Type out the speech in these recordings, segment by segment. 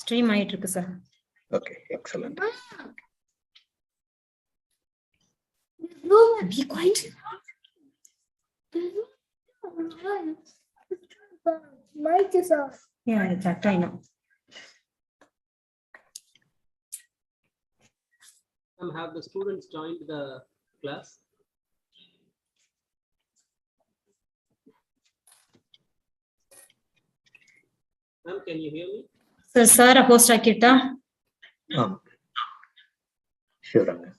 Stream ஆயிட்டு இருக்கு sir. Okay, excellent. Be quiet. Mic is off. Yeah, that I know. Have the students joined the class? Ma'am, can you hear me? Sir, host akita. Sure, Ranga.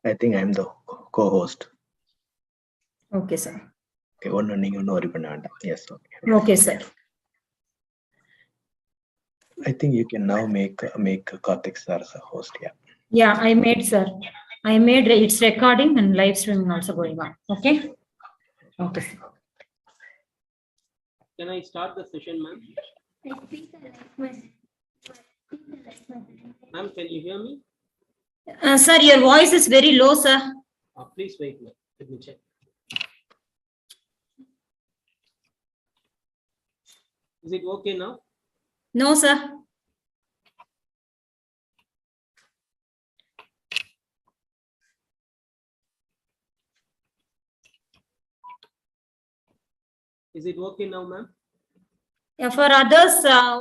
I think I'm the co-host. Okay, sir. Okay, one worry panna. Yes, okay. Okay, sir. I think you can now make Karthik sir as a host. Yeah. Yeah, I made, sir. I made it's recording and live streaming also going on. Okay. Okay, sir. Can I start the session, ma'am? Ma'am, can you hear me? Sir, your voice is very low, sir. Please wait, ma'am. Let me check. Is it okay now? No, sir. Is it okay now, ma'am? Yeah, for others,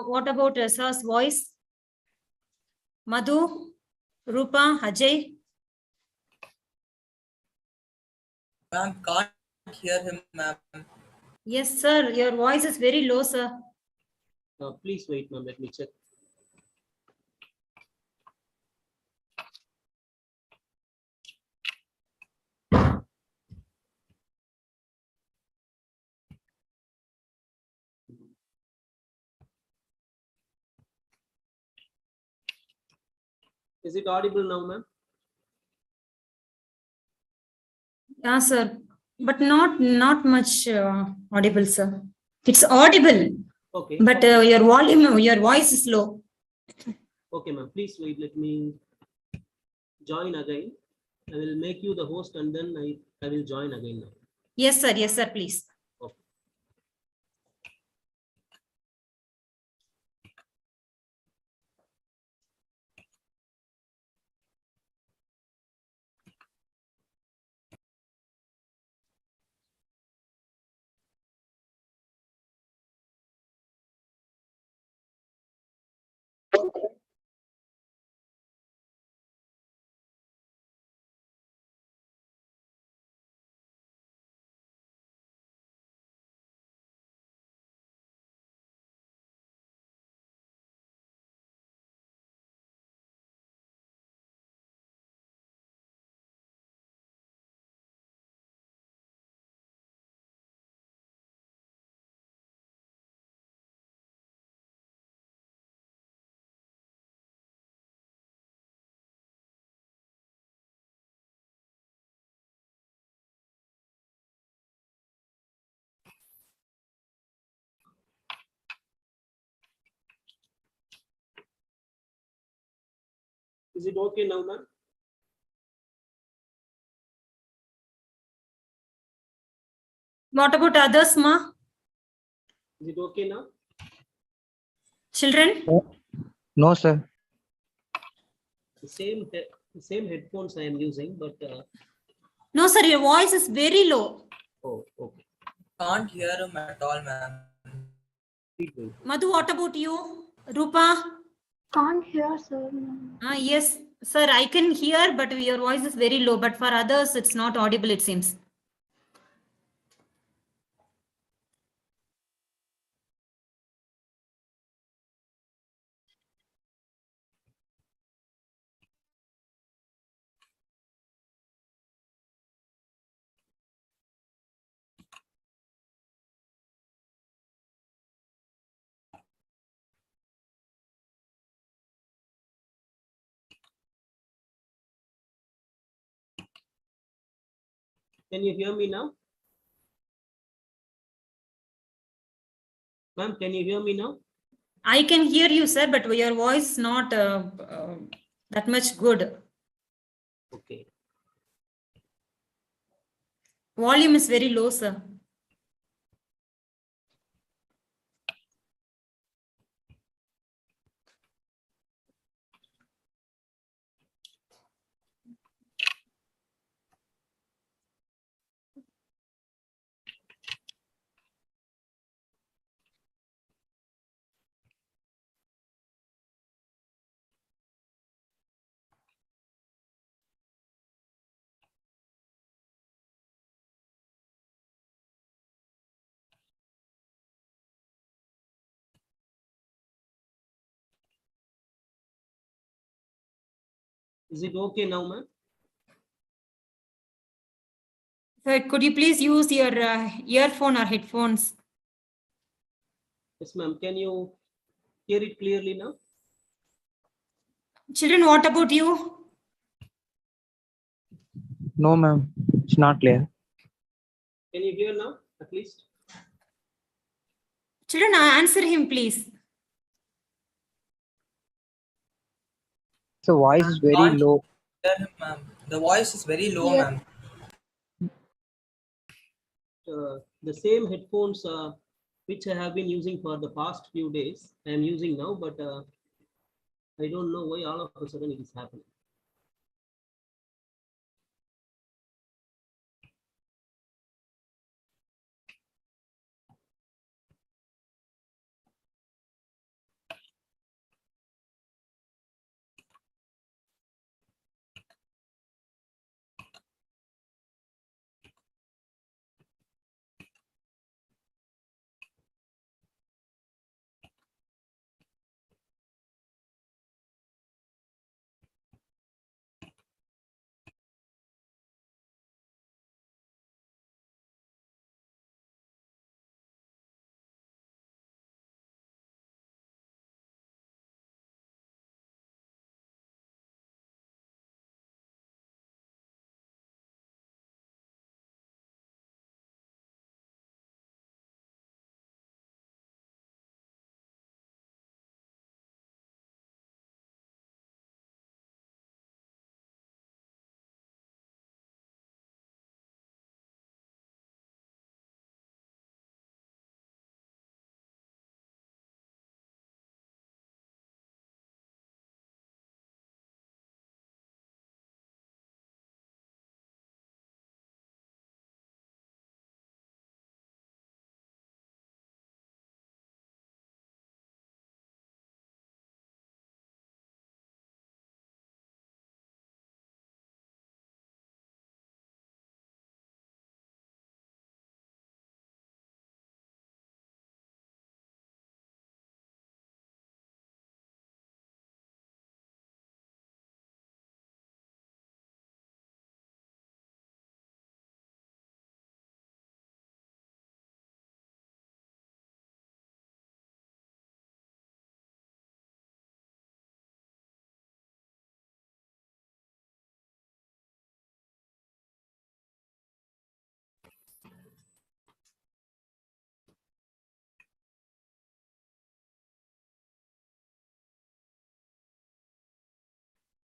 what about sir's voice? Madhu, Rupa, Ajay. Ma'am, can't hear him, ma'am. Yes, sir. Your voice is very low, sir. Please wait, ma'am. Let me check. Is it audible now, ma'am? Yeah, sir. But not much audible, sir. It's audible, Okay. but your volume, your voice is low. Okay, ma'am. Please wait. Let me join again. I will make you the host and then I will join again now. Yes, sir. Yes, sir. Please. Okay. Is it okay now, ma'am? What about others, ma? Is it okay now? Children? No, sir. The same headphones I am using, but No, sir. Your voice is very low. oh, okay. Can't hear him at all, ma'am. Please wait. Madhu, what about you? Rupa? Can't hear, sir. Yes, sir. I can hear, but your voice is very low. But for others, it's not audible, it seems. Can you hear me now? Ma'am, can you hear me now? I can hear you, sir, but your voice is not that much good. Okay. Volume is very low, sir. Is it okay now, ma'am? Sir, could you please use your earphone or headphones? Yes, ma'am. Can you hear it clearly now? Children, what about you? No, ma'am. It's not clear. Can you hear now, at least? Children, answer him, please. The voice is very Can't low. hear him, ma'am. The voice is very low, Yeah. ma'am. The same headphones which I have been using for the past few days, I am using now, but I don't know why all of a sudden it is happening.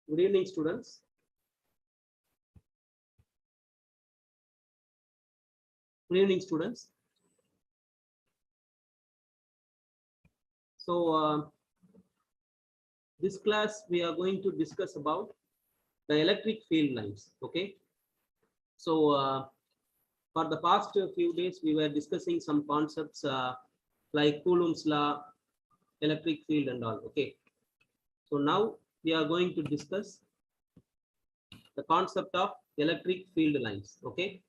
Good evening, students. Good evening, students. So this class we are going to discuss about the electric field lines. Okay. So for the past few days we were discussing some concepts like Coulomb's law, electric field and all. Okay. So now we are going to discuss the concept of electric field lines. Okay.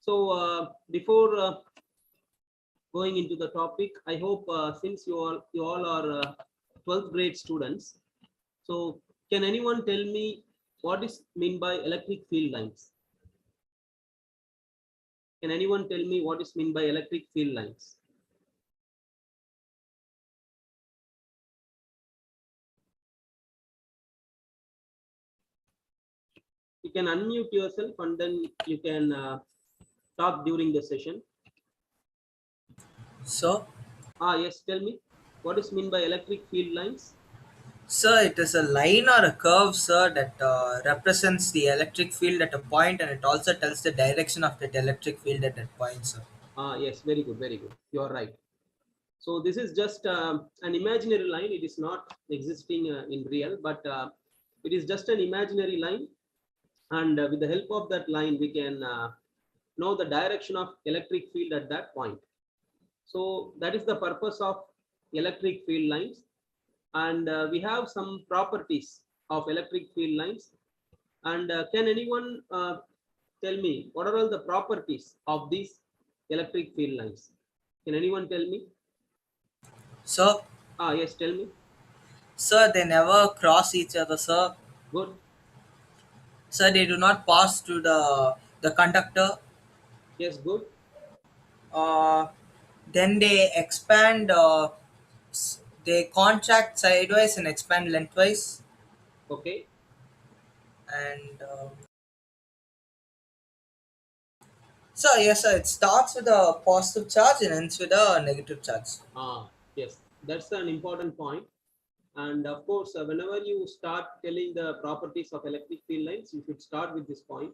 So before going into the topic, I hope since you all are 12th grade students, so can anyone tell me what is meant by electric field lines? Can anyone tell me what is meant by electric field lines? You can unmute yourself and then you can talk during the session. So, Yes, tell me what is meant by electric field lines? sir, it is a line or a curve, sir, that represents the electric field at a point, and it also tells the direction of that electric field at that point, sir. Yes, very good, very good. You are right. So this is just an imaginary line. It is not existing in real, but it is just an imaginary line. And with the help of that line, we can know the direction of electric field at that point. So that is the purpose of electric field lines. And we have some properties of electric field lines. And can anyone tell me what are all the properties of these electric field lines? Can anyone tell me? So, Yes, tell me. sir, they never cross each other, sir. Good. So they do not pass through the conductor. Yes, good. Uh, then they expand. They contract sidewise and expand lengthwise. Okay. And so yes, sir. It starts with a positive charge and ends with a negative charge. Yes, that's an important point. And of course, whenever you start telling the properties of electric field lines, you should start with this point.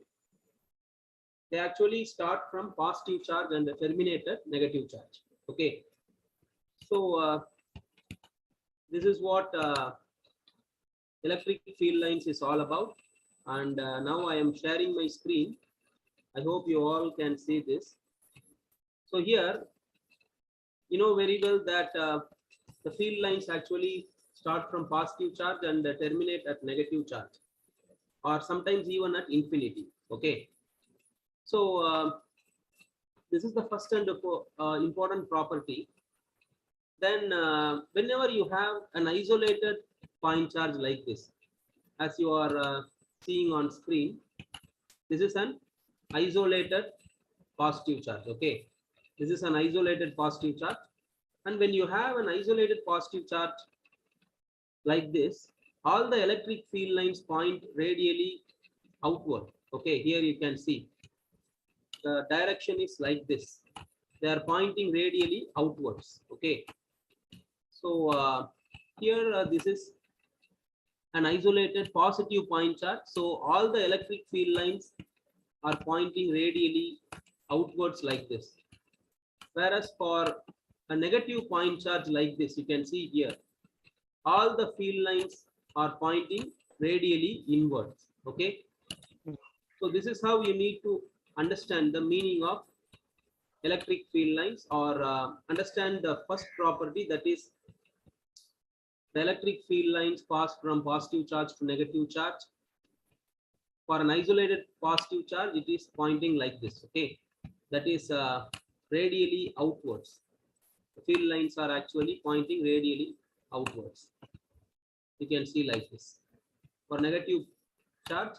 They actually start from positive charge and terminate at negative charge. Okay. So this is what electric field lines is all about. And now I am sharing my screen. I hope you all can see this. So here, you know very well that the field lines actually start from positive charge and terminate at negative charge, or sometimes even at infinity. Okay. So this is the first and important property. Then whenever you have an isolated point charge like this, as you are seeing on screen, this is an isolated positive charge. Okay, this is an isolated positive charge. And when you have an isolated positive charge like this, all the electric field lines point radially outward. Okay, here you can see the direction is like this. They are pointing radially outwards. Okay, so here this is an isolated positive point charge. So all the electric field lines are pointing radially outwards like this. Whereas for a negative point charge like this, you can see here, all the field lines are pointing radially inwards. Okay. So this is how you need to understand the meaning of electric field lines, or understand the first property, that is the electric field lines pass from positive charge to negative charge. For an isolated positive charge, it is pointing like this. Okay, that is radially outwards. The field lines are actually pointing radially outwards. You can see like this. For negative charge,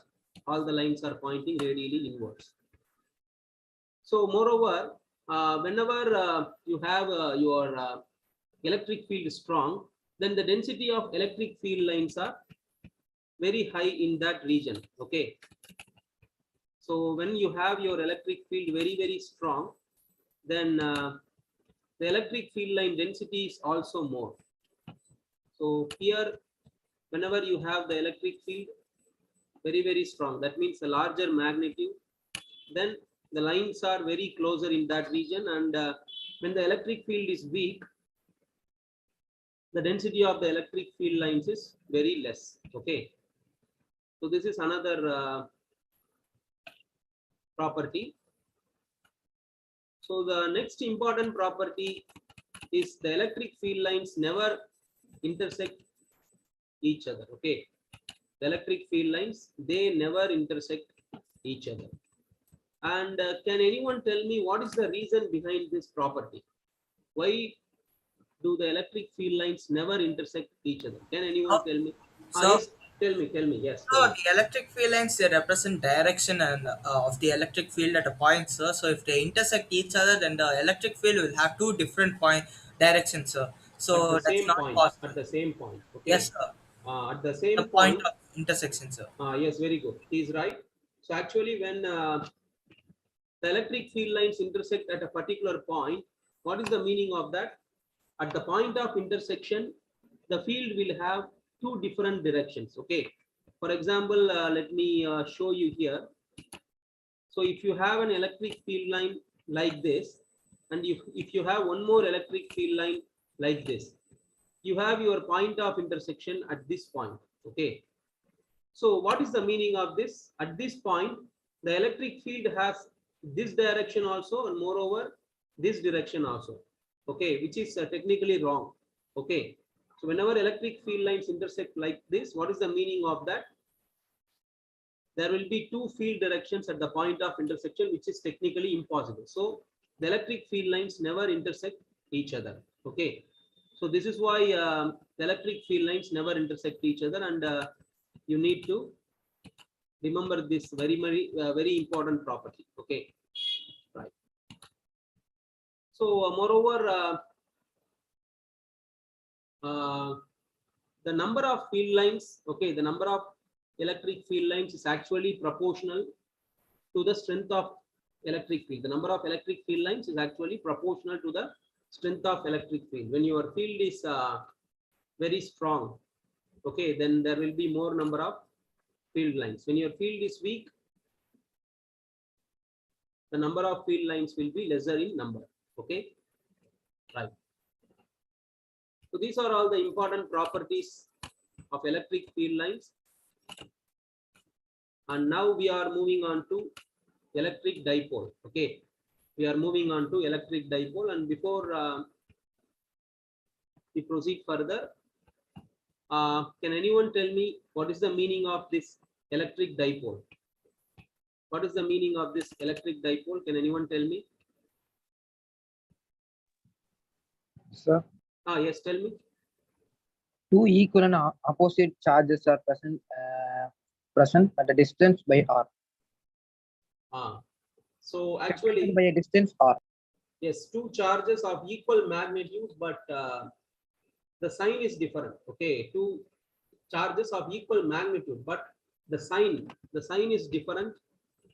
all the lines are pointing radially inwards. So moreover, whenever you have your electric field strong, then the density of electric field lines are very high in that region. Okay. So when you have your electric field very strong, then the electric field line density is also more. So here, whenever you have the electric field very strong, that means a larger magnitude, then the lines are very closer in that region. And when the electric field is weak, the density of the electric field lines is very less. Okay. So this is another property. So the next important property is the electric field lines never intersect each other. Okay. The electric field lines, they never intersect each other. And can anyone tell me what is the reason behind this property? Why do the electric field lines never intersect each other? Can anyone tell me? So, Yes, tell me. Yes. so the electric field lines, they represent direction and of the electric field at a point, sir. So if they intersect each other, then the electric field will have two different point directions, sir. At So the that's same not point. possible. At the same point. Yes, Okay. sir. At the The same point point. of intersection, sir. Yes, very good. He is right. So actually, when the electric field lines intersect at a particular point, what is the meaning of that? At the point of intersection, the field will have two different directions. Okay. For example, let me show you here. So if you have an electric field line like this, and if you have one more electric field line like this, you have your point of intersection at this point. Okay. So what is the meaning of this? At this point, the electric field has this direction also, and moreover, this direction also. Okay, which is technically wrong. Okay. So whenever electric field lines intersect like this, what is the meaning of that? There will be two field directions at the point of intersection, which is technically impossible. So the electric field lines never intersect each other. Okay. So this is why the electric field lines never intersect each other, and you need to Remember this very important property. Okay, right. So moreover, the number of field lines, okay, the number of electric field lines is actually proportional to the strength of electric field. The number of electric field lines is actually proportional to the strength of electric field. When your field is very strong, okay, then there will be more number of field lines. When your field is weak, the number of field lines will be lesser in number. Okay, right. So these are all the important properties of electric field lines. And now we are moving on to electric dipole. Okay, we are moving on to electric dipole, and before we proceed further, can anyone tell me what is the meaning of this electric dipole? What is the meaning of this electric dipole? Can anyone tell me? Sir, Yes, tell me. two equal and opposite charges are present at a distance by r. So actually, By a distance r. yes, two charges of equal magnitude, but the sign is different. Okay, two charges of equal magnitude, but the sign is different,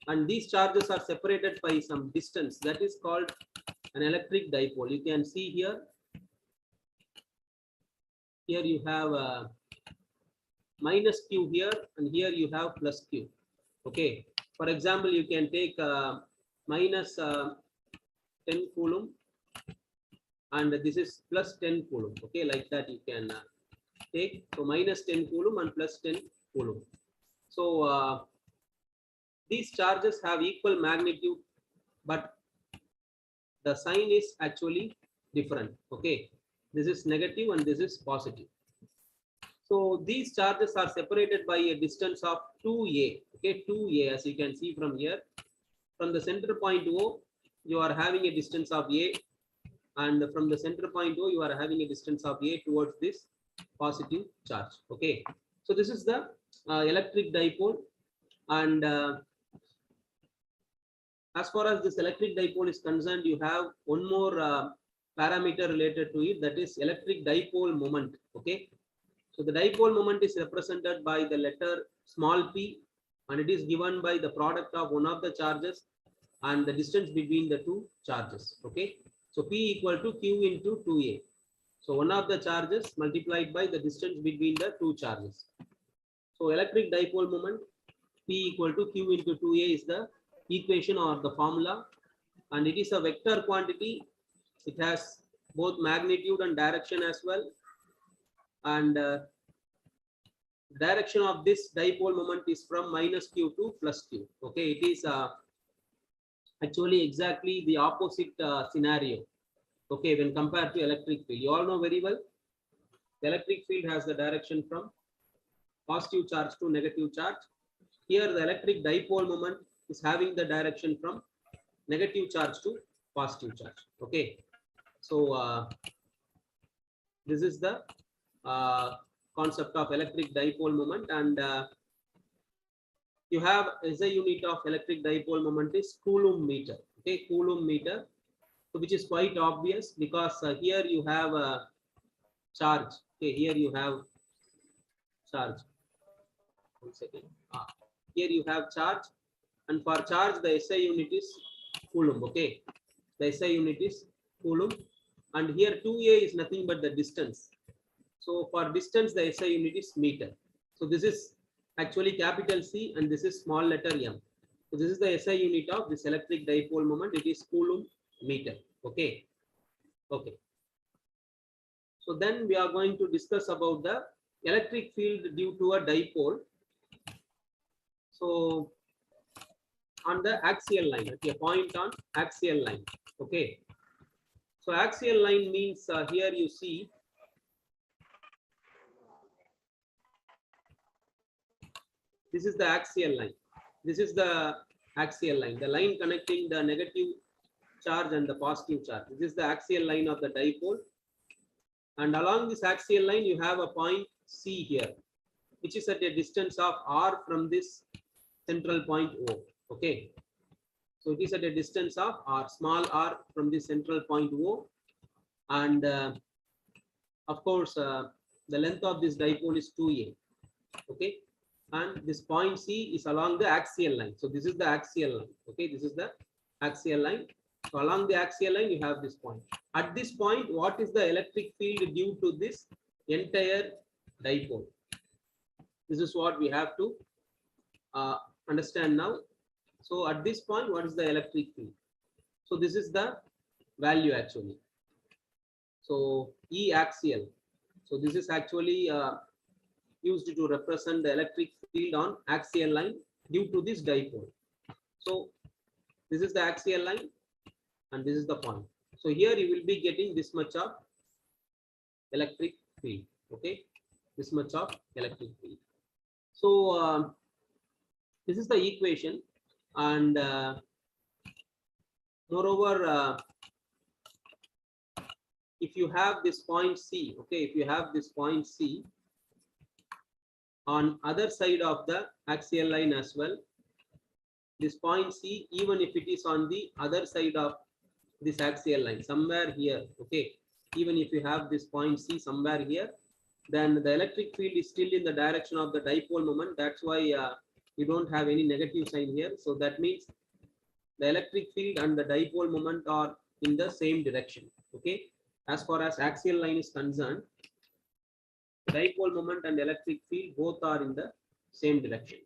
and these charges are separated by some distance. That is called an electric dipole. You can see here. Here you have minus q here, and here you have plus q. Okay. For example, you can take minus 10 coulomb, and this is plus 10 coulomb. Okay, like that you can take. So minus 10 coulomb and plus 10 coulomb. So these charges have equal magnitude, but the sign is actually different. Okay, this is negative and this is positive. So these charges are separated by a distance of 2a. Okay, 2a, as you can see from here. From the center point O, you are having a distance of a, and from the center point O, you are having a distance of a towards this positive charge. Okay, so this is the electric dipole, and as far as this electric dipole is concerned, you have one more parameter related to it, that is electric dipole moment. Okay, so the dipole moment is represented by the letter small p, and it is given by the product of one of the charges and the distance between the two charges. Okay, so p equal to q into 2a. So one of the charges multiplied by the distance between the two charges. So electric dipole moment p equal to q into 2a is the equation or the formula, and it is a vector quantity. It has both magnitude and direction as well, and direction of this dipole moment is from minus q to plus q. Okay, it is actually exactly the opposite scenario. Okay, when compared to electric field, you all know very well, the electric field has the direction from positive charge to negative charge. Here the electric dipole moment is having the direction from negative charge to positive charge. Okay, so this is the concept of electric dipole moment, and you have as a unit of electric dipole moment is coulomb meter. Okay, coulomb meter, which is quite obvious because here you have a charge. Okay, here you have charge. 1 second. Here you have charge, and for charge the SI unit is coulomb. Okay, the SI unit is coulomb, and here 2a is nothing but the distance. So for distance the SI unit is meter. So this is actually capital C and this is small letter m. So this is the SI unit of this electric dipole moment. It is coulomb meter. Okay. Okay. So then we are going to discuss about the electric field due to a dipole. So on the axial line, okay, point on axial line. Okay. So axial line means here you see this is the axial line. This is the axial line, the line connecting the negative charge and the positive charge. This is the axial line of the dipole. And along this axial line, you have a point C here, which is at a distance of r from this central point O. Okay. So it is at a distance of r, small r, from the central point O. And of course, the length of this dipole is 2a. Okay. And this point C is along the axial line. So this is the axial line. Okay. This is the axial line. So along the axial line, you have this point. At this point, what is the electric field due to this entire dipole? This is what we have to understand now. So at this point, what is the electric field? So this is the value actually. So E axial. So this is actually used to represent the electric field on axial line due to this dipole. So this is the axial line and this is the point. So here you will be getting this much of electric field. Okay, this much of electric field. So this is the equation, and moreover, if you have this point C, okay, if you have this point C on other side of the axial line as well, this point C, even if it is on the other side of this axial line, somewhere here, okay, even if you have this point C somewhere here, then the electric field is still in the direction of the dipole moment. That's why you don't have any negative sign here. So that means the electric field and the dipole moment are in the same direction. Okay, as far as axial line is concerned, dipole moment and electric field both are in the same direction.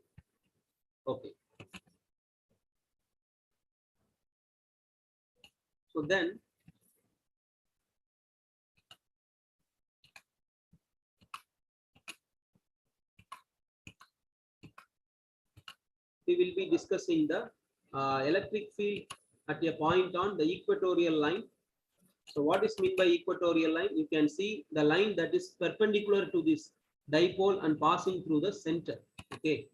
Okay. So then we will be discussing the electric field at a point on the equatorial line. So what is meant by equatorial line? You can see the line that is perpendicular to this dipole and passing through the center. Okay.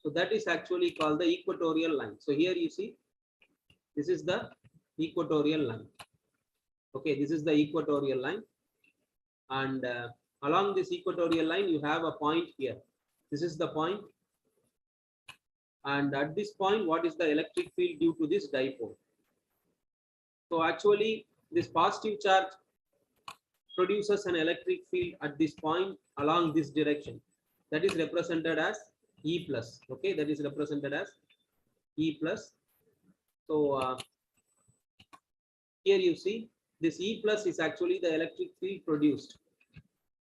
So that is actually called the equatorial line. So here you see, this is the equatorial line. Okay, this is the equatorial line. And along this equatorial line, you have a point here. This is the point. And at this point, what is the electric field due to this dipole? So actually, this positive charge produces an electric field at this point along this direction. That is represented as E plus. Okay, that is represented as E plus. So here you see this E plus is actually the electric field produced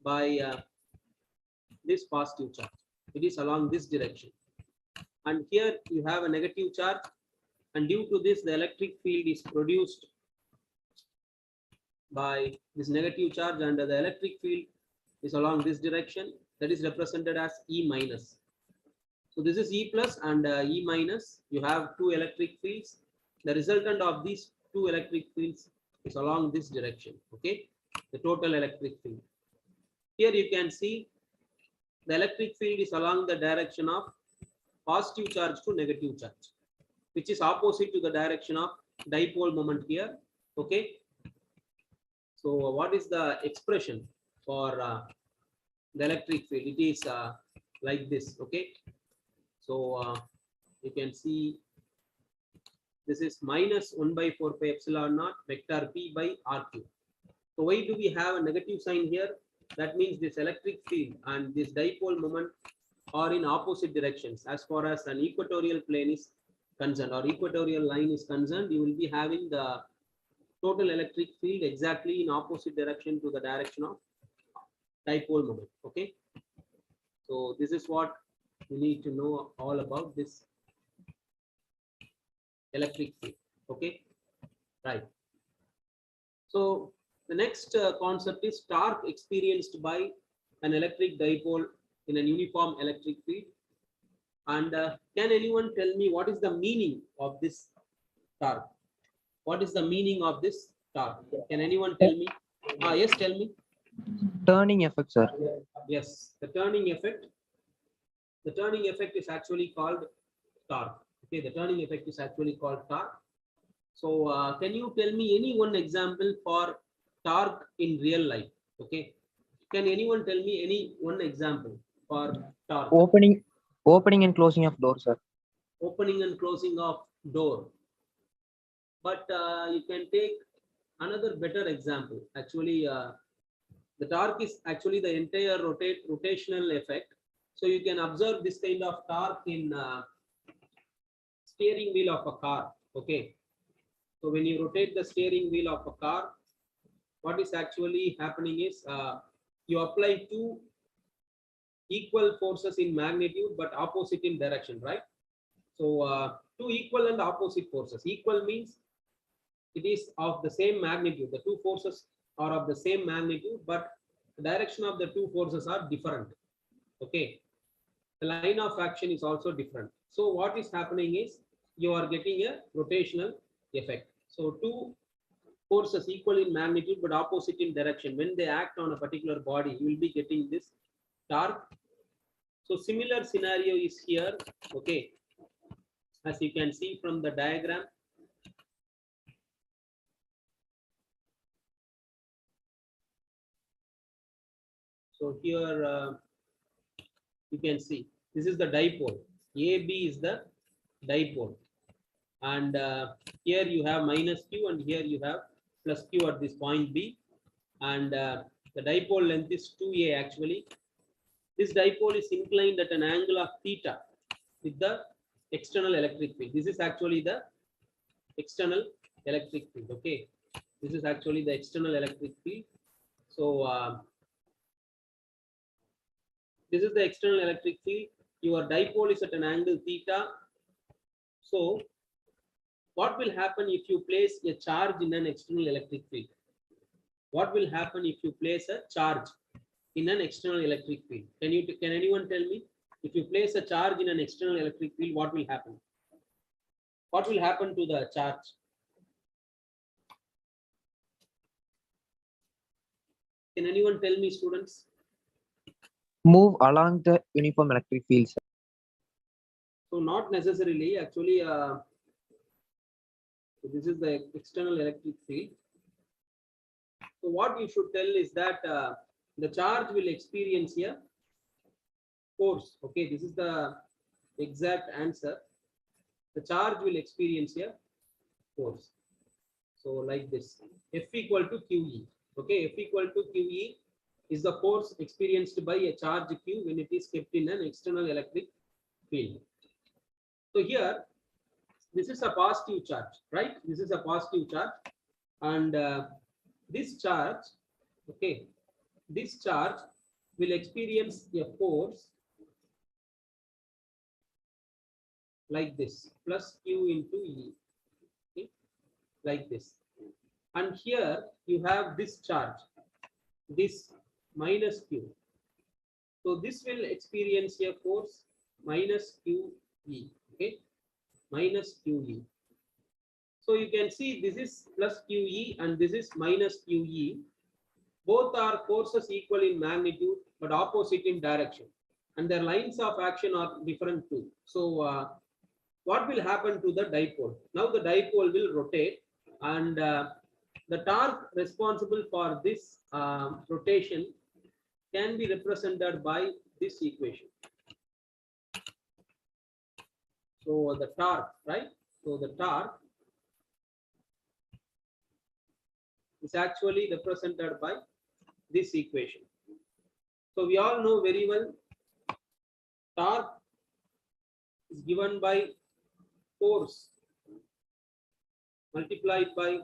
by this positive charge. It is along this direction. And here you have a negative charge, and due to this, the electric field is produced by this negative charge, and the electric field is along this direction. That is represented as E minus. So this is E plus and E minus. You have two electric fields. The resultant of these two electric fields is along this direction. Okay, the total electric field. Here you can see the electric field is along the direction of positive charge to negative charge, which is opposite to the direction of dipole moment here. Okay. So what is the expression for the electric field? It is like this. Okay. So you can see this is minus 1/4 pi epsilon naught vector P by R2. So why do we have a negative sign here? That means this electric field and this dipole moment are in opposite directions. As far as an equatorial plane is concerned, or equatorial line is concerned, you will be having the total electric field exactly in opposite direction to the direction of dipole moment. Okay. So this is what you need to know all about this electric field. Okay. Right. So the next concept is torque experienced by an electric dipole in an uniform electric field. And can anyone tell me what is the meaning of this torque? What is the meaning of this torque? Can anyone tell me? Yes, tell me. Turning effect, sir. Yes, the turning effect. The turning effect is actually called torque. Okay, the turning effect is actually called torque. So can you tell me any one example for torque in real life? Okay, can anyone tell me any one example for torque? Opening and closing of door, sir. Opening and closing of door. But you can take another better example. Actually, the torque is actually the entire rotational effect. So you can observe this kind of torque in steering wheel of a car. Okay. So when you rotate the steering wheel of a car, what is actually happening is you apply two equal forces in magnitude but opposite in direction, right? So two equal and opposite forces. Equal means it is of the same magnitude. The two forces are of the same magnitude, but the direction of the two forces are different. Okay. The line of action is also different. So what is happening is you are getting a rotational effect. So two forces equal in magnitude but opposite in direction, when they act on a particular body, you will be getting this torque. So similar scenario is here. Okay. As you can see from the diagram. So here you can see this is the dipole. AB is the dipole. And here you have minus Q and here you have plus Q at this point B. And the dipole length is 2A actually. This dipole is inclined at an angle of theta with the external electric field. This is actually the external electric field. Okay. This is actually the external electric field. So this is the external electric field. Your dipole is at an angle theta. So what will happen if you place a charge in an external electric field? What will happen if you place a charge in an external electric field? Can anyone tell me? If you place a charge in an external electric field, what will happen? What will happen to the charge? Can anyone tell me, students? Move along the uniform electric field, sir. So not necessarily. Actually, this is the external electric field. So what you should tell is that the charge will experience a force. Okay, this is the exact answer. The charge will experience a force. So like this, F equal to QE. Okay, F equal to QE is the force experienced by a charge Q when it is kept in an external electric field. So here, this is a positive charge, right? This is a positive charge. And this charge, okay, this charge will experience a force like this, plus Q into E, okay, like this. And here you have this charge, this minus Q. So this will experience a force minus QE, okay, minus QE. So you can see this is plus QE and this is minus QE. Both are forces equal in magnitude but opposite in direction, and their lines of action are different too. So what will happen to the dipole? Now the dipole will rotate, and the torque responsible for this rotation can be represented by this equation. So the torque, right? So the torque is actually represented by this equation. So we all know very well torque is given by force multiplied by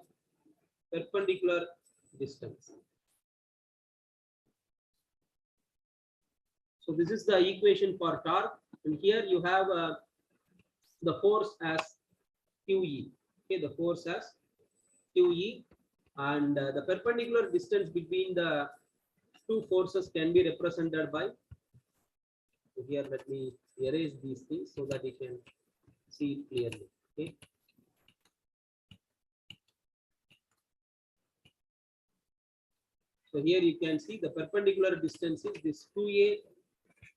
perpendicular distance. So this is the equation for torque, and here you have the force as QE. Okay, the force as QE, and the perpendicular distance between the two forces can be represented by. So here, let me erase these things so that you can see it clearly. Okay. So here you can see the perpendicular distance is this 2a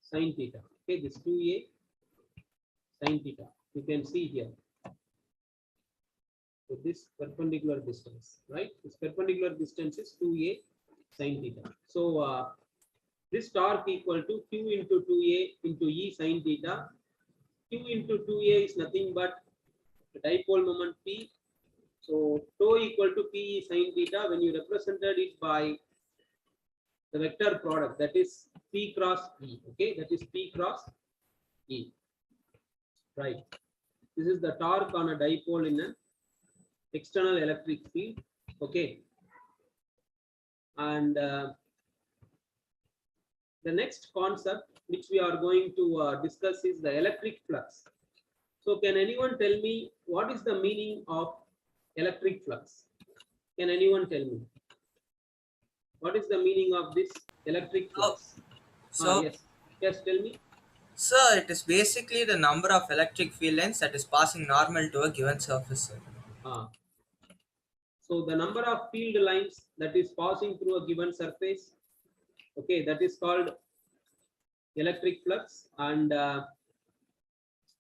sin theta. Okay, this 2a sin theta. You can see here. So this perpendicular distance, right? This perpendicular distance is 2a sin theta. So this torque equal to Q into 2A into E sin theta. Q into 2A is nothing but the dipole moment P. So tau equal to P sin theta when you represented it by the vector product, that is P cross E. Okay, that is P cross E. Right. This is the torque on a dipole in an external electric field. Okay. And the next concept which we are going to discuss is the electric flux. So can anyone tell me what is the meaning of electric flux? Can anyone tell me? What is the meaning of this electric flux? So, Yes. Yes, tell me. sir, it is basically the number of electric field lines that is passing normal to a given surface, sir. So the number of field lines that is passing through a given surface, okay, that is called electric flux. And the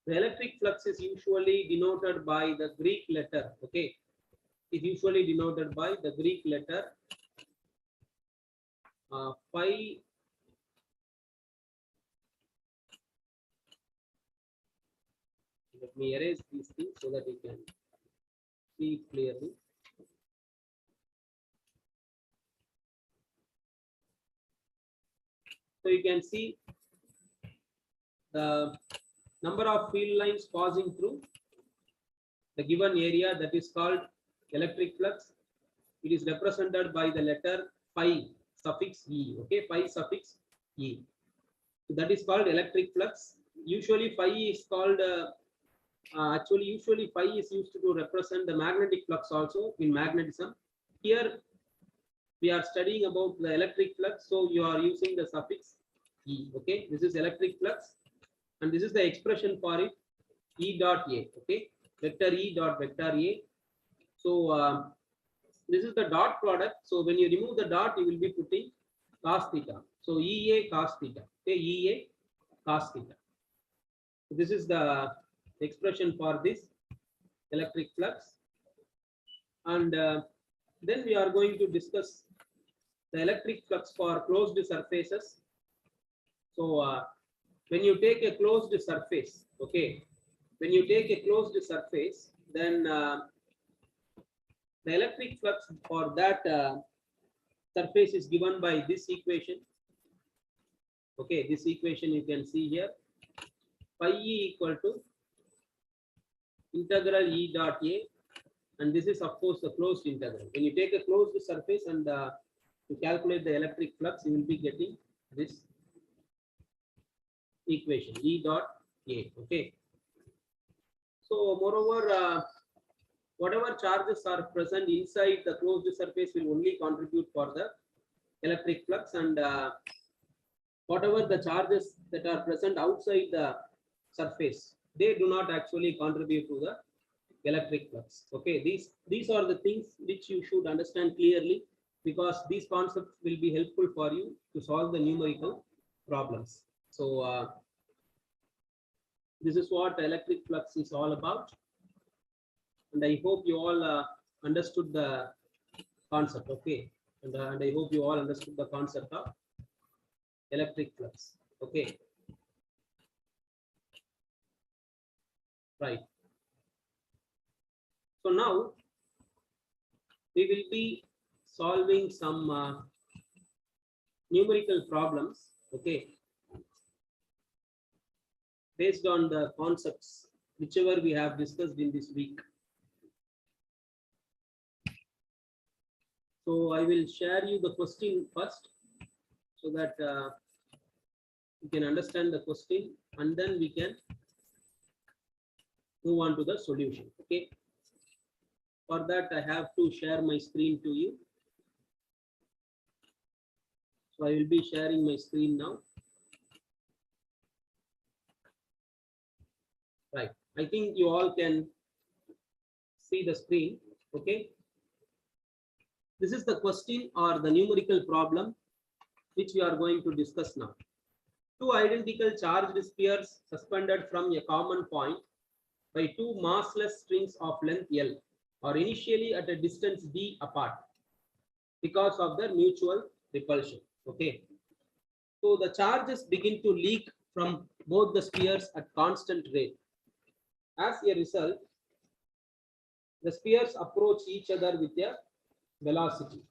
electric flux is usually denoted by the Greek letter. Okay, is usually denoted by the Greek letter phi. Let me erase these things so that you can see it clearly. So you can see the number of field lines passing through the given area, that is called electric flux. It is represented by the letter phi suffix E. Okay, phi suffix E. So that is called electric flux. Usually phi is called usually phi is used to represent the magnetic flux also in magnetism. Here we are studying about the electric flux, so you are using the suffix E. Okay, this is electric flux, and this is the expression for it, E dot A. Okay, vector E dot vector A. So this is the dot product. So when you remove the dot, you will be putting cos theta. So EA cos theta. Okay, EA cos theta. So this is the expression for this electric flux. And then we are going to discuss the electric flux for closed surfaces. So when you take a closed surface, okay, when you take a closed surface, then the electric flux for that surface is given by this equation. Okay, this equation you can see here, phi E equal to integral E dot A, and this is of course the closed integral. When you take a closed surface and to calculate the electric flux, you will be getting this equation E dot A. Okay. So moreover, whatever charges are present inside the closed surface will only contribute for the electric flux, and whatever the charges that are present outside the surface, they do not actually contribute to the electric flux. Okay, these are the things which you should understand clearly, because these concepts will be helpful for you to solve the numerical problems. So this is what electric flux is all about, and I hope you all understood the concept. Okay, and I hope you all understood the concept of electric flux. Okay, right. So now we will be solving some numerical problems, okay, based on the concepts whichever we have discussed in this week. So I will share you the question first, so that you can understand the question, and then we can move on to the solution. Okay. For that, I have to share my screen to you. So I will be sharing my screen now. Right. I think you all can see the screen. Okay. This is the question or the numerical problem which we are going to discuss now. Two identical charged spheres suspended from a common point by two massless strings of length L are initially at a distance d apart because of their mutual repulsion. Okay. So the charges begin to leak from both the spheres at constant rate. As a result, the spheres approach each other with a velocity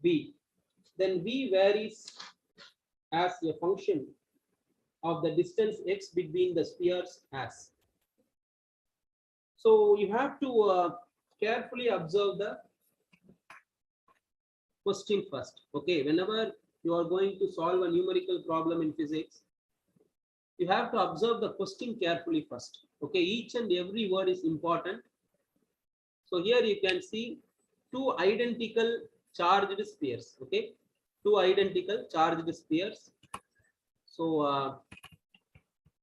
v. Then v varies as a function of the distance x between the spheres as. So you have to carefully observe the question first. Okay, whenever you are going to solve a numerical problem in physics, you have to observe the question carefully first. Okay, each and every word is important. So here you can see two identical charged spheres. Okay, two identical charged spheres. So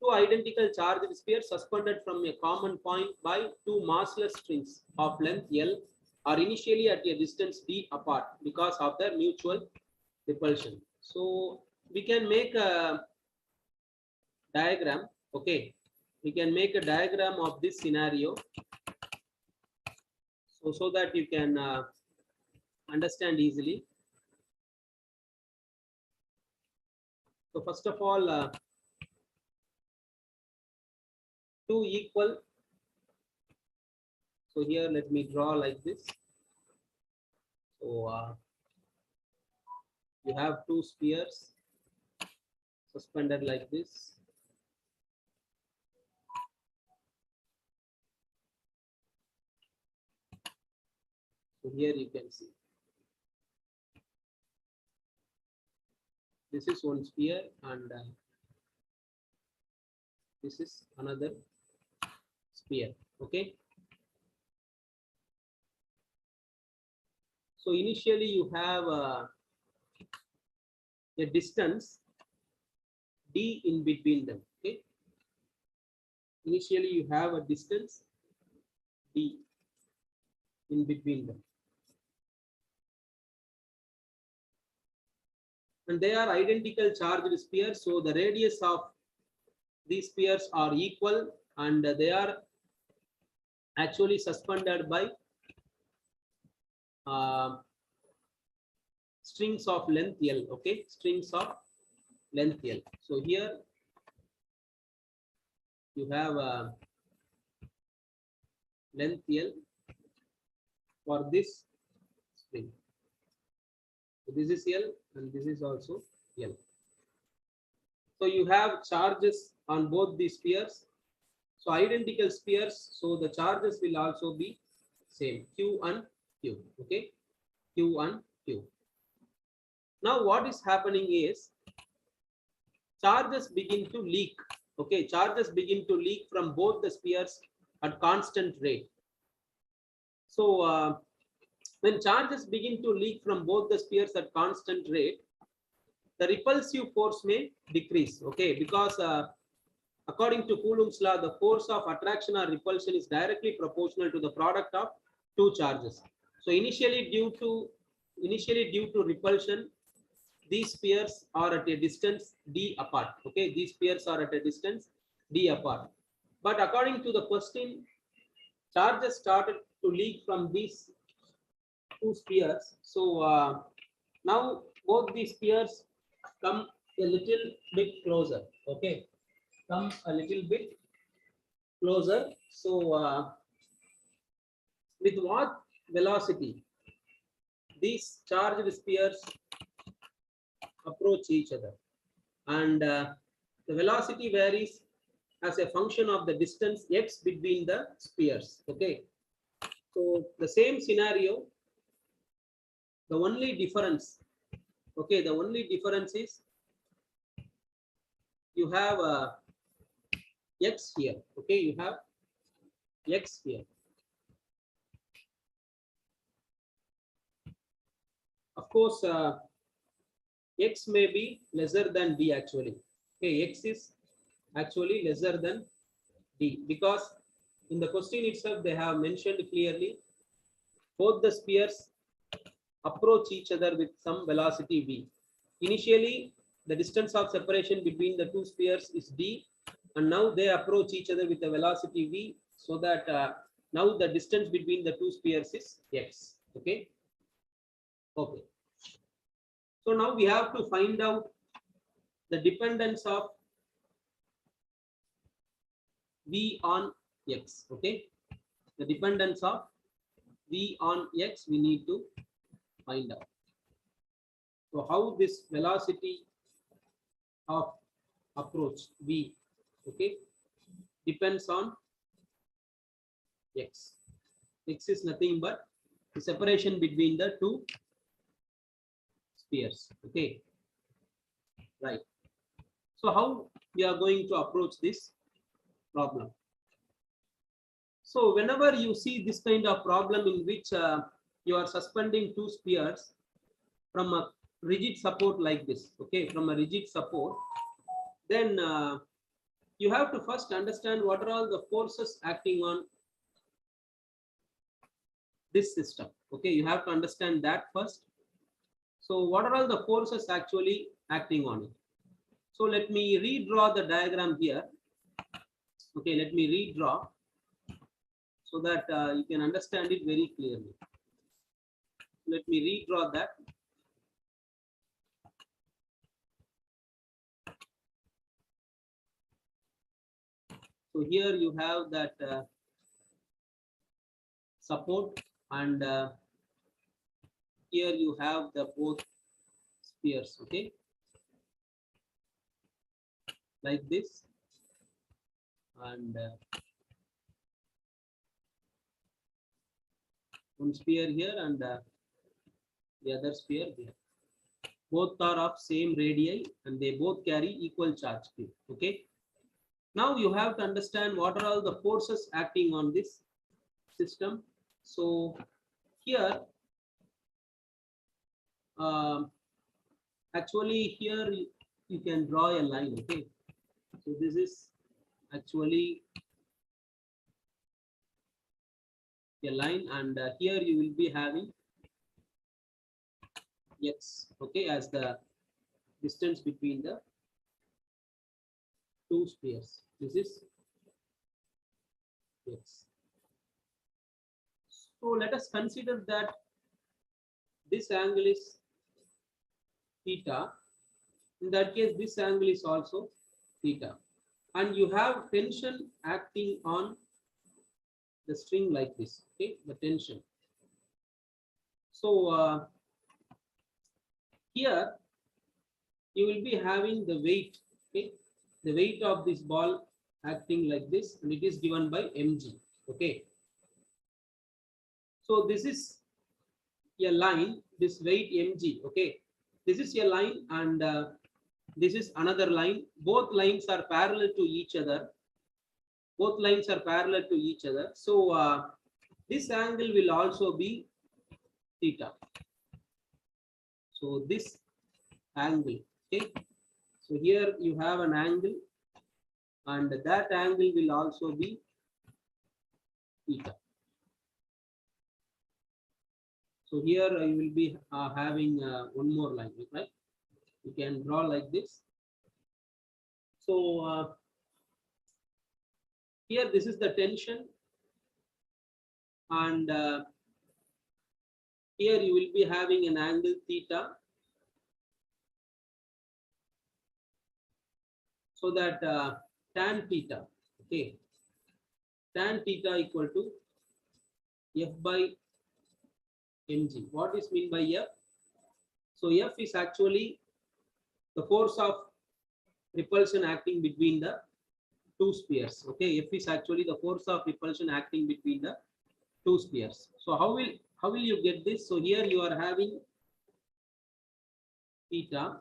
two identical charged spheres suspended from a common point by two massless strings of length L are initially at a distance d apart because of their mutual repulsion. So we can make a diagram. Okay, we can make a diagram of this scenario so that you can understand easily. So first of all, two equal. So here let me draw like this. So you have two spheres suspended like this. So here you can see this is one sphere and this is another sphere. Okay. So initially you have a distance d in between them. Okay. Initially you have a distance d in between them. And they are identical charged spheres. So the radius of these spheres are equal and they are actually suspended by strings of length L. Okay, strings of length L. So here you have length L for this string. So this is L and this is also L. So you have charges on both these spheres. So identical spheres, so the charges will also be same, Q and Q. Okay, Q and Q. Now what is happening is charges begin to leak. Okay, charges begin to leak from both the spheres at constant rate. So when charges begin to leak from both the spheres at constant rate, the repulsive force may decrease. Okay, because according to Coulomb's law, the force of attraction or repulsion is directly proportional to the product of two charges. So initially due to repulsion, these spheres are at a distance d apart. Okay, these spheres are at a distance d apart. But according to the question, charges started to leak from these two spheres. So now both these spheres come a little bit closer. Okay, come a little bit closer. So with what velocity these charged spheres approach each other, and the velocity varies as a function of the distance x between the spheres. Okay, so the same scenario, the only difference, okay, the only difference is you have x here. Okay, you have x here. Of course, x may be lesser than d actually. Okay, x is actually lesser than d because in the question itself they have mentioned clearly both the spheres approach each other with some velocity v. Initially the distance of separation between the two spheres is d, and now they approach each other with a velocity v, so that now the distance between the two spheres is x. Okay. Okay. So now we have to find out the dependence of V on X. Okay, the dependence of V on X we need to find out. So how this velocity of approach V, okay, depends on X. X is nothing but the separation between the two spheres. Okay, right. So how we are going to approach this problem? So whenever you see this kind of problem in which you are suspending two spheres from a rigid support like this, okay, from a rigid support, then you have to first understand what are all the forces acting on this system. Okay, you have to understand that first. So what are all the forces actually acting on it? So let me redraw the diagram here. Okay, let me redraw so that you can understand it very clearly. Let me redraw that. So here you have that support, and here you have the both spheres. Okay, like this, and one sphere here and the other sphere here. Both are of same radii and they both carry equal charge Q. Okay. Now you have to understand what are all the forces acting on this system. So here, actually here you can draw a line. Okay. So this is actually a line, and here you will be having X, okay, as the distance between the two spheres. This is X. So let us consider that this angle is theta. In that case, this angle is also theta, and you have tension acting on the string like this. Okay, the tension. So here you will be having the weight. Okay, the weight of this ball acting like this, and it is given by mg. Okay, so this is a line, this weight mg. Okay, this is a line, and this is another line. Both lines are parallel to each other. Both lines are parallel to each other. So this angle will also be theta. So this angle, okay. So here you have an angle, and that angle will also be theta. So here you will be having one more line, right? You can draw like this. So here this is the tension, and here you will be having an angle theta, so that tan theta, okay, tan theta equal to F by mg. What is mean by F? So F is actually the force of repulsion acting between the two spheres. Okay, F is actually the force of repulsion acting between the two spheres. So how will you get this? So here you are having theta.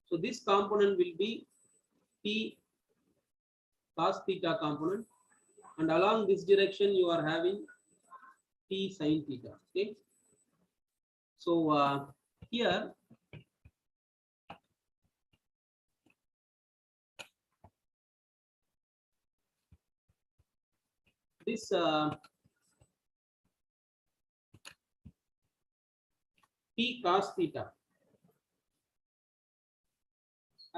So this component will be P cos theta component, and along this direction you are having P sin theta. Okay. So here this P cos theta,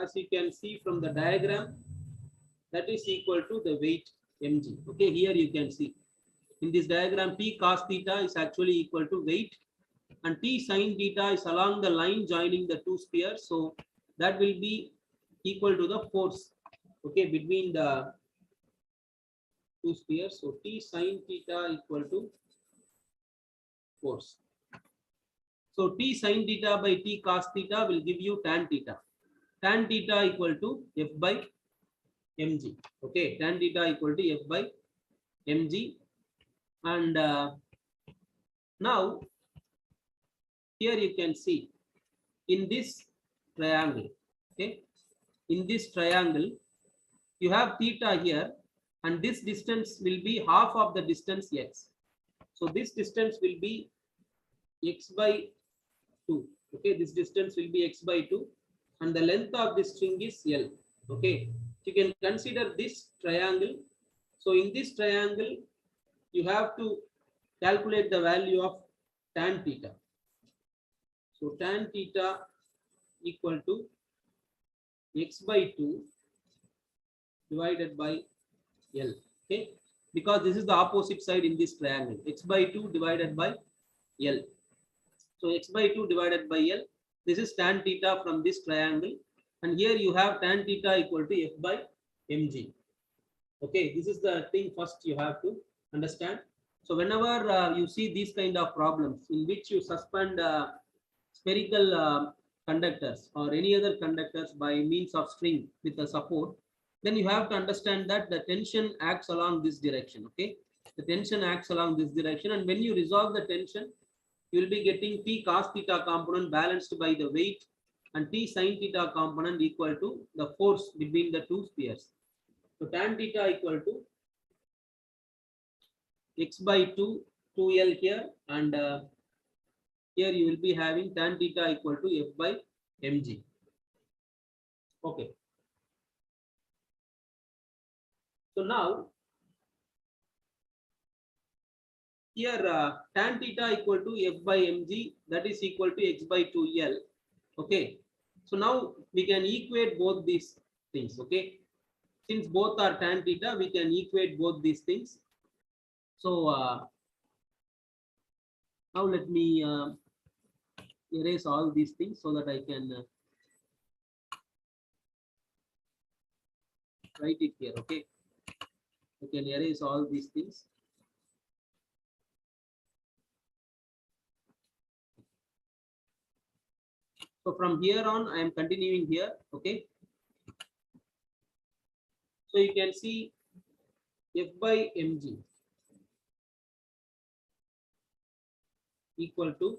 as you can see from the diagram, that is equal to the weight mg. Okay, here you can see in this diagram P cos theta is actually equal to weight and T sine theta is along the line joining the two spheres. So that will be equal to the force, okay, between the two spheres. So T sine theta equal to force. So T sine theta by T cos theta will give you tan theta. Tan theta equal to F by mg. Okay, tan theta equal to F by mg. And now here you can see in this triangle, okay, in this triangle you have theta here, and this distance will be half of the distance x. So this distance will be x by 2. Okay, this distance will be x by 2, and the length of this string is L. Okay, you can consider this triangle. So in this triangle you have to calculate the value of tan theta. So tan theta equal to x by 2 divided by L. Okay, because this is the opposite side in this triangle, x by 2 divided by L. So x by 2 divided by L, this is tan theta from this triangle, and here you have tan theta equal to F by mg. Okay, this is the thing first you have to understand. So whenever you see these kind of problems in which you suspend spherical conductors or any other conductors by means of string with a support, then you have to understand that the tension acts along this direction. Okay, the tension acts along this direction, and when you resolve the tension, you will be getting T cos theta component balanced by the weight, and T sin theta component equal to the force between the two spheres. So tan theta equal to x by 2, 2L here, and here you will be having tan theta equal to F by mg. Okay. So now here tan theta equal to F by mg, that is equal to x by 2L. Okay. So now we can equate both these things. Okay. Since both are tan theta, we can equate both these things. So now let me erase all these things so that I can write it here. Okay, I can erase all these things. So from here on, I am continuing here. Okay, so you can see F by mg equal to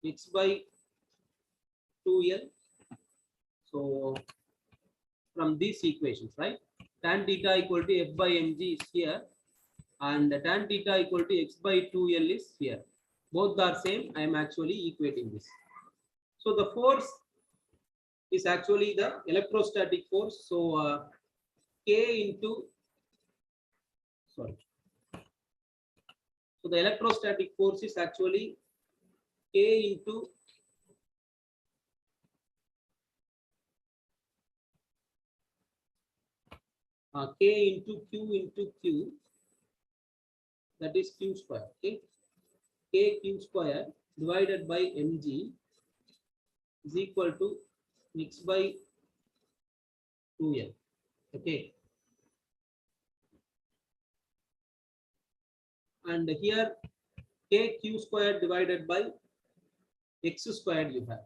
x by 2L. So from these equations, right, tan theta equal to F by mg is here, and tan theta equal to x by 2L is here. Both are same. I am actually equating this. So the force is actually the electrostatic force. So K into, sorry. So the electrostatic force is actually K into K into Q, that is Q square. Okay, K Q square divided by mg is equal to x by 2L. Okay, and here K Q square divided by x squared you have.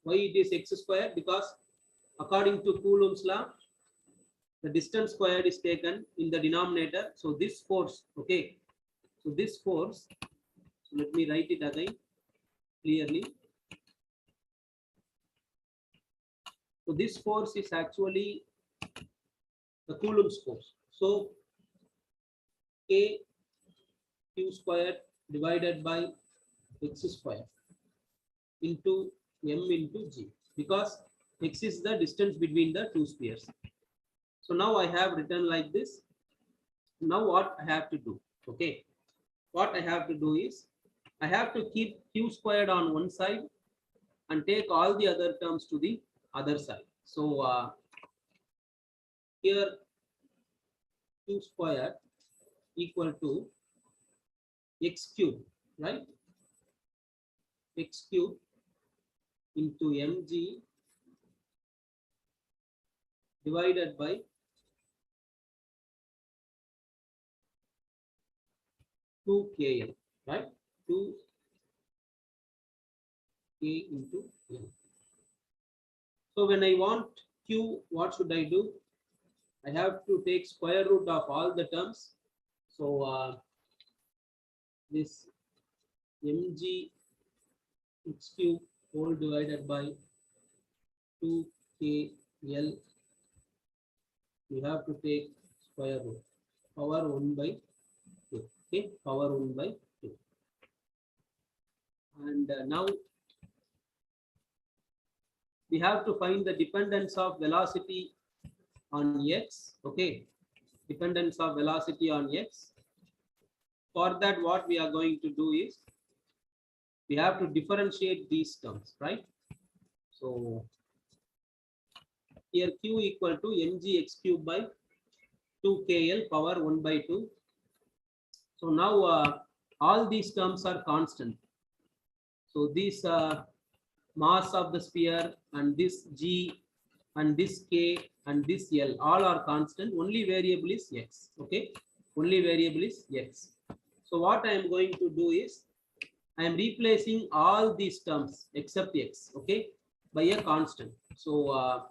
Why it is x squared? Because according to Coulomb's law, the distance squared is taken in the denominator. So this force, okay, so this force, so let me write it again clearly. So this force is actually the Coulomb's force. So K Q squared divided by x squared into m into g, because x is the distance between the two spheres. So now I have written like this. Now what I have to do? Okay, what I have to do is I have to keep q squared on one side and take all the other terms to the other side. So here q squared equal to x cube, right? x cube into mg divided by 2kl, right? 2k into l. So when I want q, what should I do? I have to take square root of all the terms. So this mg x cube whole divided by 2kl, we have to take square root, power 1 by 2. Okay, power 1 by 2. And now we have to find the dependence of velocity on x. Okay, dependence of velocity on x. For that, what we are going to do is we have to differentiate these terms, right? So here q equal to mg x cube by 2kl power 1 by 2. So now all these terms are constant. So this mass of the sphere and this g and this k and this l all are constant. Only variable is x. Okay, only variable is x. So what I am going to do is I am replacing all these terms except x, okay, by a constant. So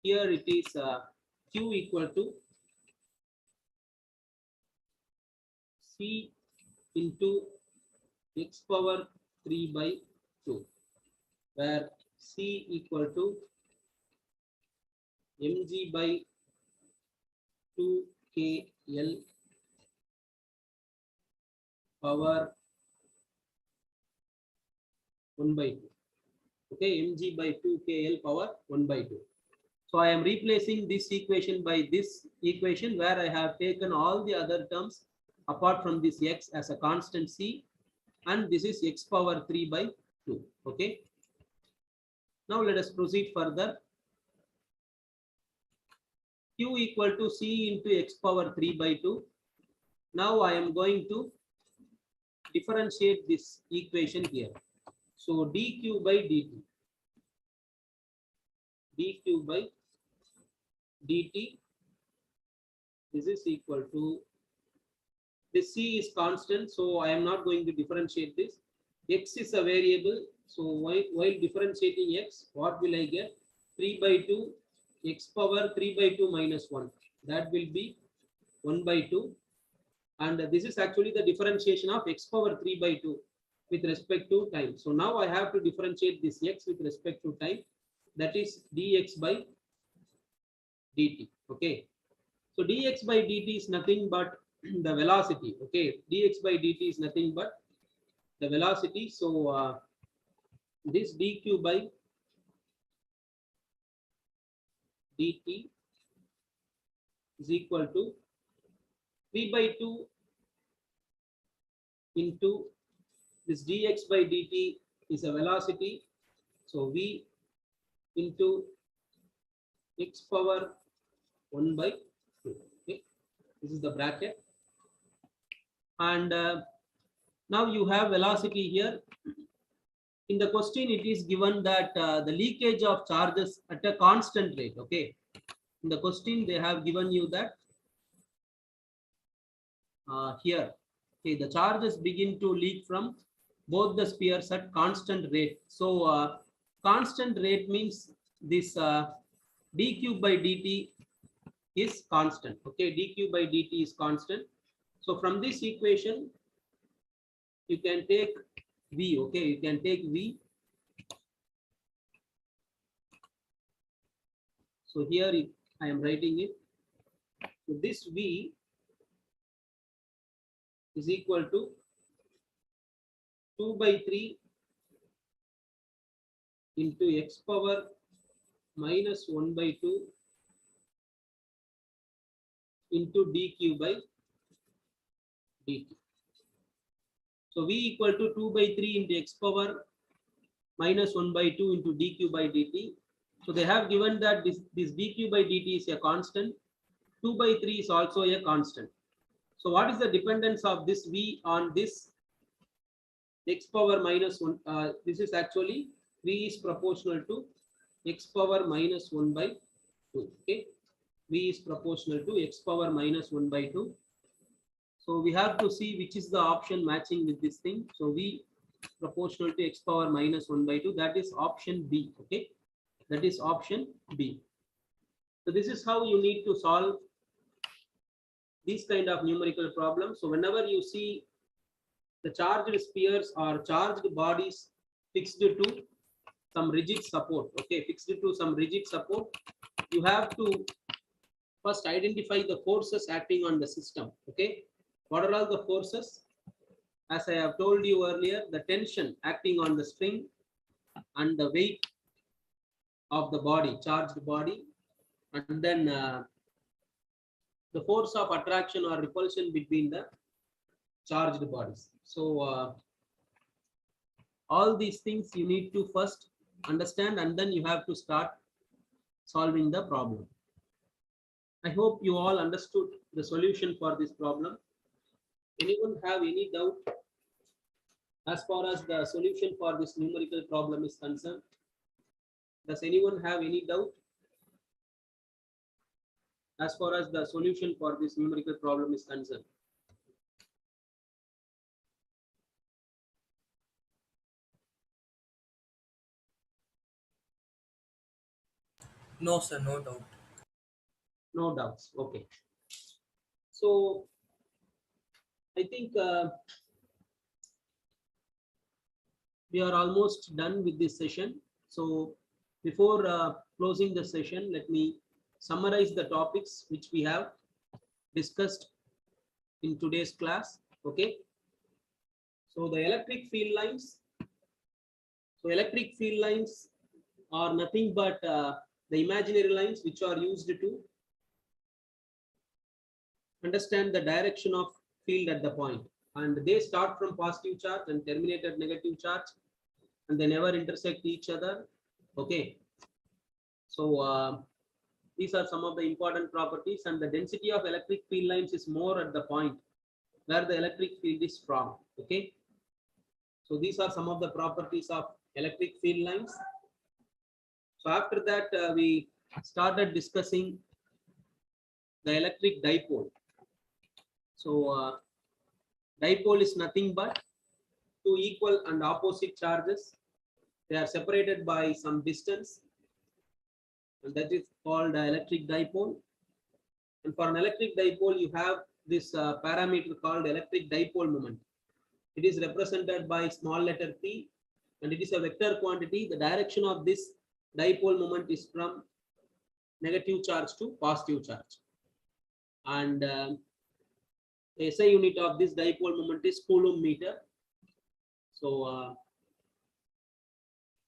here it is q equal to c into x power 3 by 2, where c equal to mg by 2kl power 1 by 2. Okay, mg by 2kl power 1 by 2. So I am replacing this equation by this equation where I have taken all the other terms apart from this x as a constant c, and this is x power 3 by 2. Okay. Now let us proceed further. Q equal to c into x power 3 by 2. Now I am going to differentiate this equation here. So dq by dt. dq by dt, this is equal to, this c is constant, so I am not going to differentiate this. X is a variable, so while differentiating x, what will I get? 3 by 2 x power 3 by 2 minus 1, that will be 1 by 2, and this is actually the differentiation of x power 3 by 2 with respect to time. So now I have to differentiate this x with respect to time, that is dx by dt. Okay, so dx by dt is nothing but the velocity. Okay, dx by dt is nothing but the velocity. So this dq by dt is equal to 3 by 2 into this dx by dt is a velocity, so v into x power 1 by 2. Okay, this is the bracket, and now you have velocity here. In the question it is given that the leakage of charges at a constant rate. Okay, in the question they have given you that here, okay, the charges begin to leak from both the spheres at constant rate. So constant rate means this dq by dt is constant. Okay, dq by dt is constant. So from this equation you can take v. Okay, you can take v. So here I am writing it. So this v is equal to 2 by 3 into x power minus 1 by 2 into dq by dt. So v equal to 2 by 3 into x power minus 1 by 2 into dq by dt. So they have given that this dq by dt is a constant. 2 by 3 is also a constant. So what is the dependence of this v on this x power minus 1. This is actually V is proportional to x power minus 1 by 2. Okay, V is proportional to x power minus 1 by 2. So we have to see which is the option matching with this thing. So V proportional to x power minus 1 by 2. That is option B. Okay, that is option B. So this is how you need to solve these kind of numerical problems. So whenever you see the charged spheres or charged bodies fixed to some rigid support, okay, fixed to some rigid support, you have to first identify the forces acting on the system. Okay, what are all the forces? As I have told you earlier, the tension acting on the string and the weight of the body, charged body, and then the force of attraction or repulsion between the charged bodies. So all these things you need to first understand, and then you have to start solving the problem. I hope you all understood the solution for this problem. Anyone have any doubt as far as the solution for this numerical problem is concerned? Does anyone have any doubt as far as the solution for this numerical problem is concerned? No, sir, no doubt. No doubts. Okay. So I think we are almost done with this session. So before closing the session, let me summarize the topics which we have discussed in today's class. Okay. So the electric field lines. So electric field lines are nothing but the imaginary lines which are used to understand the direction of field at the point, and they start from positive charge and terminate at negative charge, and they never intersect each other. Okay, so these are some of the important properties, and the density of electric field lines is more at the point where the electric field is strong. Okay, so these are some of the properties of electric field lines. So after that we started discussing the electric dipole. So dipole is nothing but two equal and opposite charges. They are separated by some distance, and that is called electric dipole. And for an electric dipole, you have this parameter called electric dipole moment. It is represented by small letter p, and it is a vector quantity. The direction of this dipole moment is from negative charge to positive charge, and the SI unit of this dipole moment is coulomb meter. So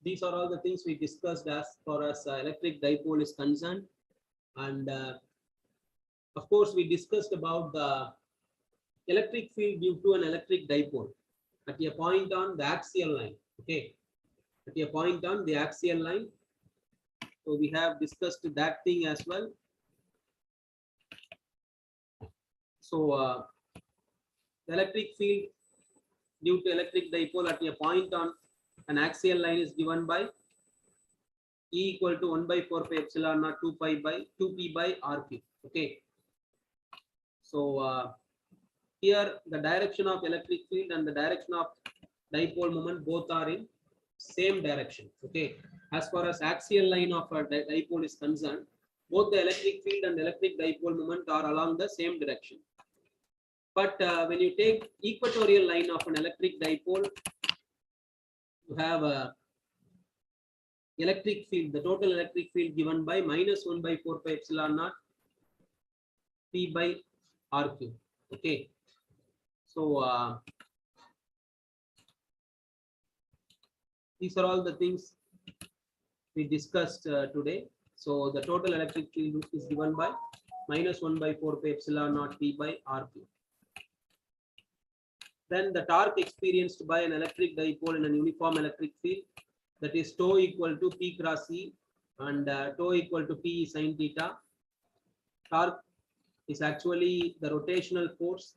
these are all the things we discussed as far as electric dipole is concerned. And of course, we discussed about the electric field due to an electric dipole at a point on the axial line. Okay, at a point on the axial line. So we have discussed that thing as well. So the electric field due to electric dipole at a point on an axial line is given by E equal to 1 by 4 pi epsilon naught 2 p by r cube. Okay. So here the direction of electric field and the direction of dipole moment both are in same direction. Okay. As far as axial line of a dipole is concerned, both the electric field and electric dipole moment are along the same direction. But when you take equatorial line of an electric dipole, you have a electric field, the total electric field given by minus 1 by 4 pi epsilon naught p by r cube. Okay. So these are all the things we discussed today. So the total electric field is given by minus 1 by 4 pi epsilon naught p by r cube. Then the torque experienced by an electric dipole in an uniform electric field, that is tau equal to P cross E and tau equal to P sin theta. Torque is actually the rotational force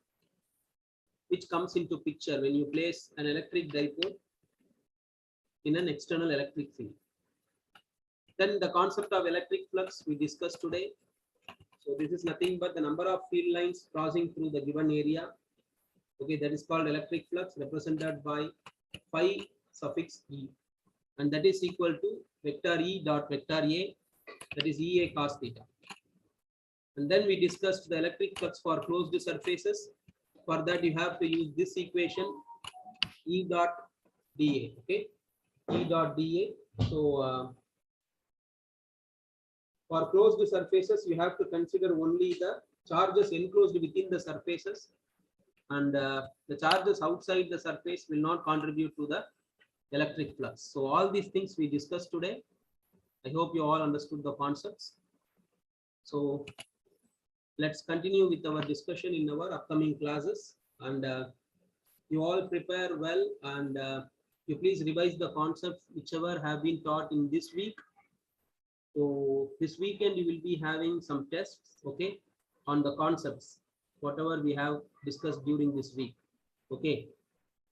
which comes into picture when you place an electric dipole in an external electric field. Then the concept of electric flux we discussed today. So this is nothing but the number of field lines crossing through the given area. Okay, that is called electric flux, represented by phi suffix e, and that is equal to vector e dot vector a, that is Ea cos theta. And then we discussed the electric flux for closed surfaces. For that, you have to use this equation, E dot dA. Okay, E dot dA. So for closed surfaces, you have to consider only the charges enclosed within the surfaces, and the charges outside the surface will not contribute to the electric flux. So all these things we discussed today. I hope you all understood the concepts. So let's continue with our discussion in our upcoming classes, and you all prepare well, and you please revise the concepts whichever have been taught in this week. So this weekend you will be having some tests, okay, on the concepts, whatever we have discussed during this week. Okay,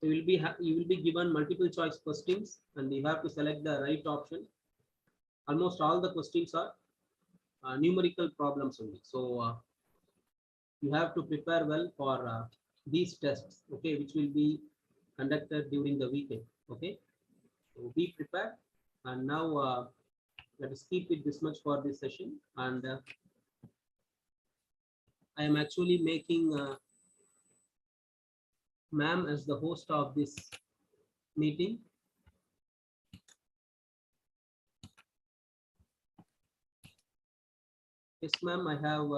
so you will be given multiple choice questions, and you have to select the right option. Almost all the questions are numerical problems only. So you have to prepare well for these tests, okay, which will be conducted during the weekend. Okay, so be prepared. And now let us keep it this much for this session. And I am actually making ma'am as the host of this meeting. Yes, ma'am, I have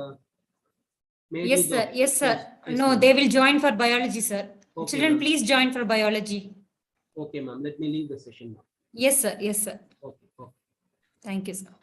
made Yes, you sir. the Yes, sir. host. Yes, No, ma'am. they will join for biology, sir. Okay, Children, ma'am. please join for biology. Okay, ma'am. Let me leave the session now. Yes, sir. Yes, sir. Okay. Okay. Thank you, sir.